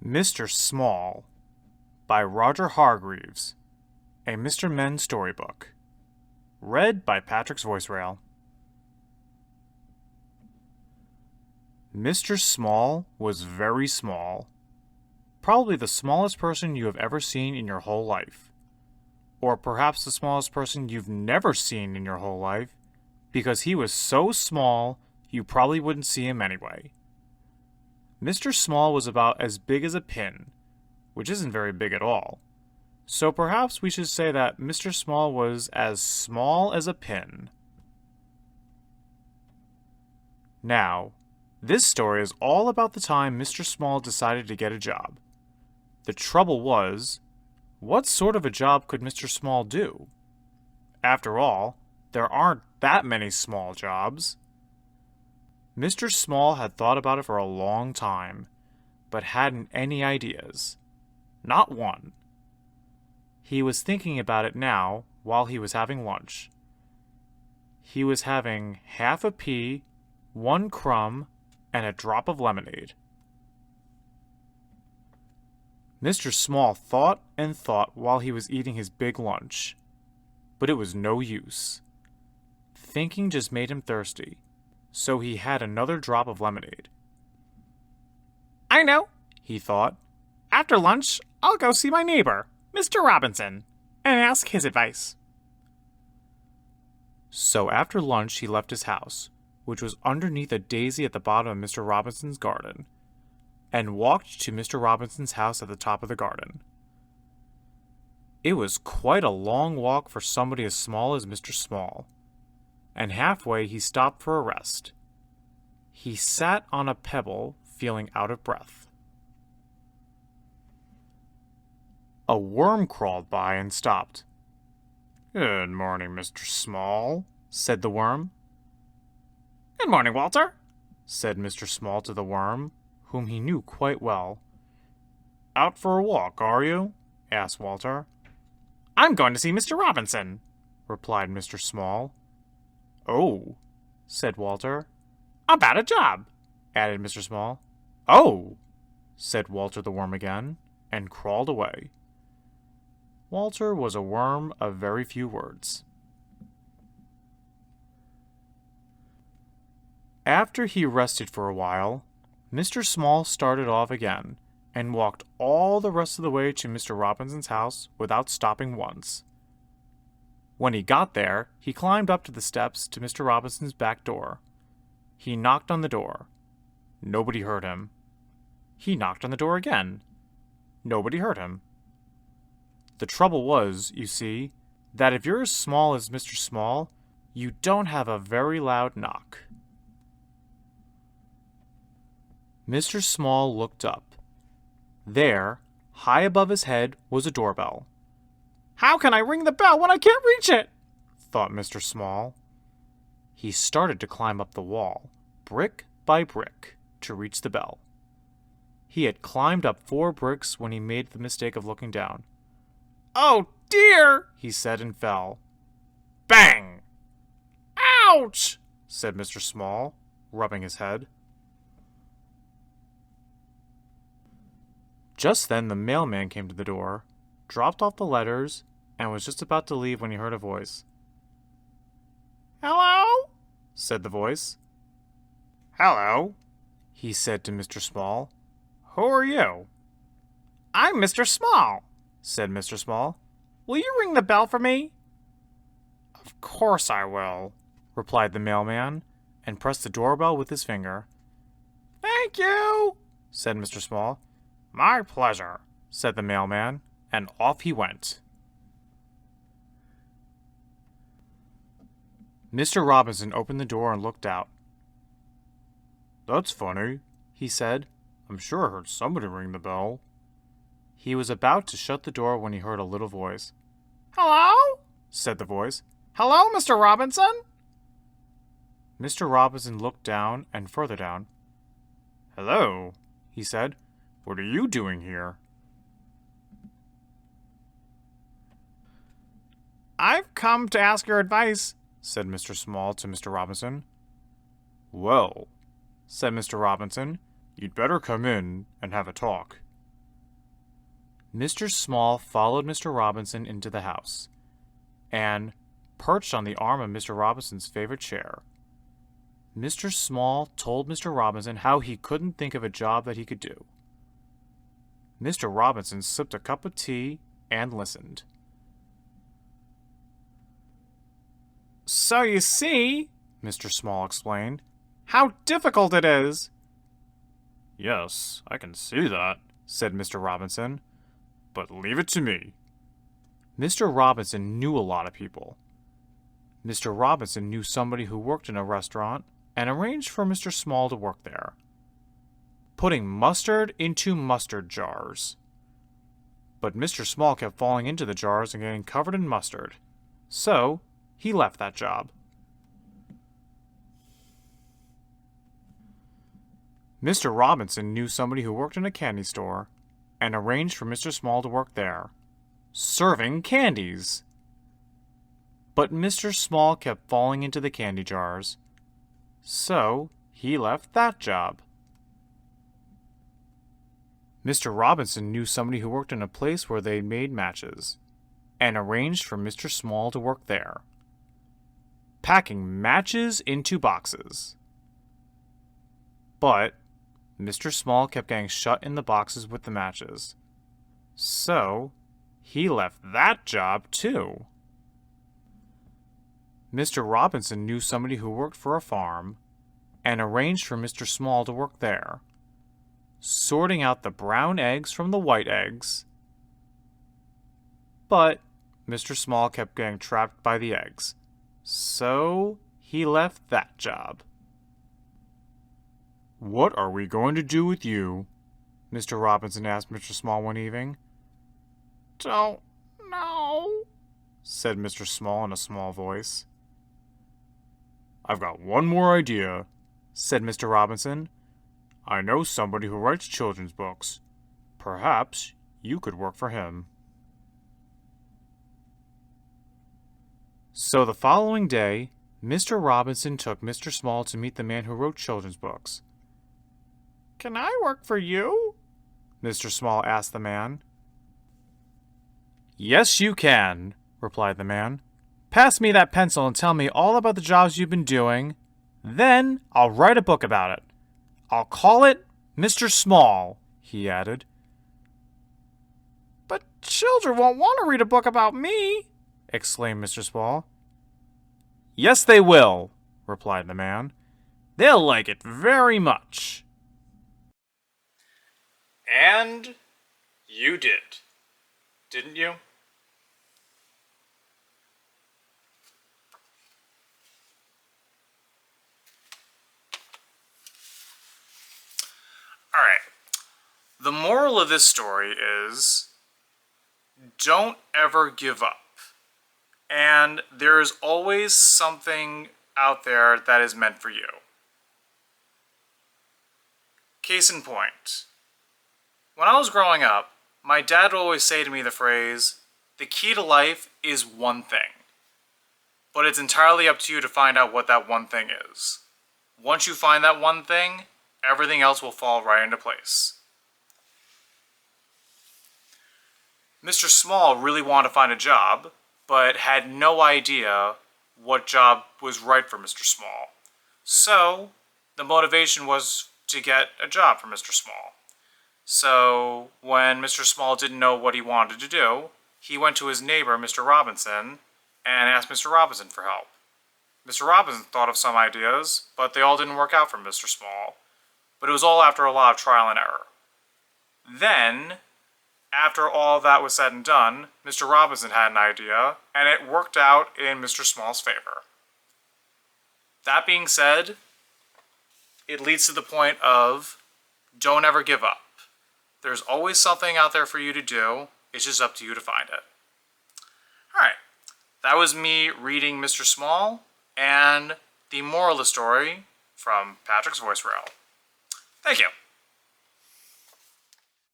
Mr. Small by Roger Hargreaves, a Mr. Men storybook. Read by Patryks.VoiceRail. Mr. Small was very small. Probably the smallest person you have ever seen in your whole life. Or perhaps the smallest person you've never seen in your whole life, because he was so small you probably wouldn't see him anyway. Mr. Small was about as big as a pin, which isn't very big at all. So perhaps we should say that Mr. Small was as small as a pin. Now, this story is all about the time Mr. Small decided to get a job. The trouble was, what sort of a job could Mr. Small do? After all, there aren't that many small jobs. Mr. Small had thought about it for a long time, but hadn't any ideas. Not one. He was thinking about it now while he was having lunch. He was having half a pea, 1 crumb, and a drop of lemonade. Mr. Small thought and thought while he was eating his big lunch, but it was no use. Thinking just made him thirsty, so he had another drop of lemonade. "I know," he thought. "After lunch, I'll go see my neighbor, Mr. Robinson, and ask his advice." So after lunch, he left his house, which was underneath a daisy at the bottom of Mr. Robinson's garden, and walked to Mr. Robinson's house at the top of the garden. It was quite a long walk for somebody as small as Mr. Small, and halfway he stopped for a rest. He sat on a pebble, feeling out of breath. A worm crawled by and stopped. "Good morning, Mr. Small," said the worm. "Good morning, Walter," said Mr. Small to the worm, whom he knew quite well. "Out for a walk, are you?" asked Walter. "I'm going to see Mr. Robinson," replied Mr. Small. "Oh," said Walter. "About a job," added Mr. Small. "Oh," said Walter the worm again, and crawled away. Walter was a worm of very few words. After he rested for a while, Mr. Small started off again and walked all the rest of the way to Mr. Robinson's house without stopping once. When he got there, he climbed up to the steps to Mr. Robinson's back door. He knocked on the door. Nobody heard him. He knocked on the door again. Nobody heard him. The trouble was, you see, that if you're as small as Mr. Small, you don't have a very loud knock. Mr. Small looked up. There, high above his head, was a doorbell. "How can I ring the bell when I can't reach it?" thought Mr. Small. He started to climb up the wall, brick by brick, to reach the bell. He had climbed up 4 bricks when he made the mistake of looking down. "Oh, dear!" he said, and fell. Bang! "Ouch!" said Mr. Small, rubbing his head. Just then the mailman came to the door, dropped off the letters, and was just about to leave when he heard a voice. "Hello?" said the voice. "Hello," he said to Mr. Small. "Who are you?" "I'm Mr. Small," said Mr. Small. "Will you ring the bell for me?" "Of course I will," replied the mailman, and pressed the doorbell with his finger. "Thank you," said Mr. Small. "My pleasure," said the mailman, and off he went. Mr. Robinson opened the door and looked out. "That's funny," he said. "I'm sure I heard somebody ring the bell." He was about to shut the door when he heard a little voice. "Hello?" said the voice. "Hello, Mr. Robinson?" Mr. Robinson looked down and further down. "Hello," he said. "What are you doing here?" "I've come to ask your advice," said Mr. Small to Mr. Robinson. "Well," said Mr. Robinson, "you'd better come in and have a talk." Mr. Small followed Mr. Robinson into the house, and, perched on the arm of Mr. Robinson's favorite chair, Mr. Small told Mr. Robinson how he couldn't think of a job that he could do. Mr. Robinson sipped a cup of tea and listened. "So you see," Mr. Small explained, "how difficult it is." "Yes, I can see that," said Mr. Robinson, "but leave it to me." Mr. Robinson knew a lot of people. Mr. Robinson knew somebody who worked in a restaurant and arranged for Mr. Small to work there, putting mustard into mustard jars. But Mr. Small kept falling into the jars and getting covered in mustard, so he left that job. Mr. Robinson knew somebody who worked in a candy store and arranged for Mr. Small to work there, serving candies. But Mr. Small kept falling into the candy jars, so he left that job. Mr. Robinson knew somebody who worked in a place where they made matches and arranged for Mr. Small to work there, packing matches into boxes. But Mr. Small kept getting shut in the boxes with the matches, so he left that job too. Mr. Robinson knew somebody who worked for a farm and arranged for Mr. Small to work there, sorting out the brown eggs from the white eggs. But Mr. Small kept getting trapped by the eggs, so he left that job. "What are we going to do with you?" Mr. Robinson asked Mr. Small one evening. "Don't know," said Mr. Small in a small voice. "I've got one more idea," said Mr. Robinson. "I know somebody who writes children's books. Perhaps you could work for him." So the following day, Mr. Robinson took Mr. Small to meet the man who wrote children's books. "Can I work for you?" Mr. Small asked the man. "Yes, you can," replied the man. "Pass me that pencil and tell me all about the jobs you've been doing. Then I'll write a book about it. I'll call it Mr. Small," he added. "But children won't want to read a book about me," exclaimed Mr. Small. "Yes, they will," replied the man. "They'll like it very much." And you did, didn't you? Alright, the moral of this story is, don't ever give up. And there's always something out there that is meant for you. Case in point. When I was growing up, my dad would always say to me the phrase, "The key to life is one thing. But it's entirely up to you to find out what that one thing is. Once you find that one thing, everything else will fall right into place." Mr. Small really wanted to find a job, but had no idea what job was right for Mr. Small. So, the motivation was to get a job for Mr. Small. So, when Mr. Small didn't know what he wanted to do, he went to his neighbor, Mr. Robinson, and asked Mr. Robinson for help. Mr. Robinson thought of some ideas, but they all didn't work out for Mr. Small. But it was all after a lot of trial and error. Then, after all that was said and done, Mr. Robinson had an idea, and it worked out in Mr. Small's favor. That being said, it leads to the point of, don't ever give up. There's always something out there for you to do. It's just up to you to find it. Alright, that was me reading Mr. Small and the moral of the story from Patryks.VoiceRail. Thank you.